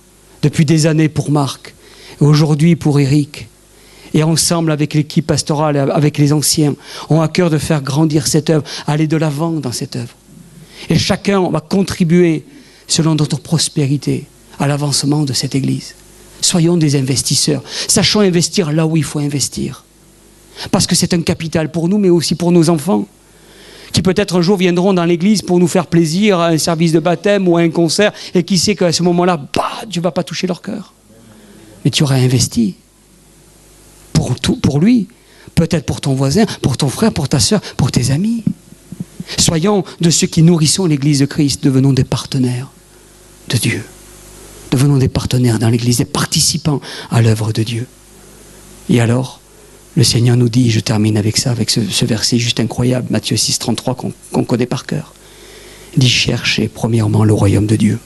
Depuis des années pour Marc, et aujourd'hui pour Éric. Et ensemble, avec l'équipe pastorale, avec les anciens, ont à cœur de faire grandir cette œuvre, aller de l'avant dans cette œuvre. Et chacun va contribuer, selon notre prospérité, à l'avancement de cette Église. Soyons des investisseurs. Sachons investir là où il faut investir. Parce que c'est un capital pour nous, mais aussi pour nos enfants, qui peut-être un jour viendront dans l'Église pour nous faire plaisir à un service de baptême ou à un concert, et qui sait qu'à ce moment-là, tu ne vas pas toucher leur cœur. Mais tu auras investi. Pour lui, peut-être pour ton voisin, pour ton frère, pour ta sœur, pour tes amis. Soyons de ceux qui nourrissons l'Église de Christ, devenons des partenaires de Dieu. Devenons des partenaires dans l'Église, des participants à l'œuvre de Dieu. Et alors, le Seigneur nous dit, je termine avec ça, avec ce verset juste incroyable, Matthieu 6, 33, qu'on connaît par cœur. Il dit, cherchez premièrement le royaume de Dieu.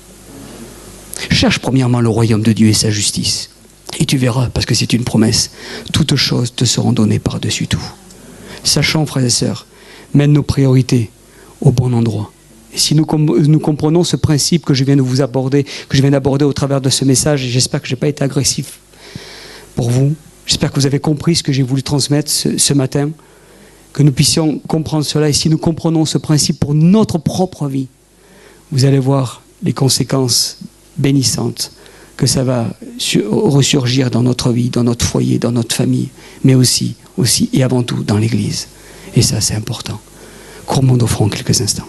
Cherche premièrement le royaume de Dieu et sa justice. Et tu verras, parce que c'est une promesse, toutes choses te seront données par-dessus tout. Sachant, frères et sœurs, mettre nos priorités au bon endroit. Et si nous comprenons ce principe que je viens de vous aborder, que je viens d'aborder au travers de ce message, et j'espère que je n'ai pas été agressif pour vous, j'espère que vous avez compris ce que j'ai voulu transmettre ce matin, que nous puissions comprendre cela. Et si nous comprenons ce principe pour notre propre vie, vous allez voir les conséquences bénissantes que ça va ressurgir dans notre vie, dans notre foyer, dans notre famille, mais aussi et avant tout dans l'Église. Et ça, c'est important. Courons d'offrande quelques instants.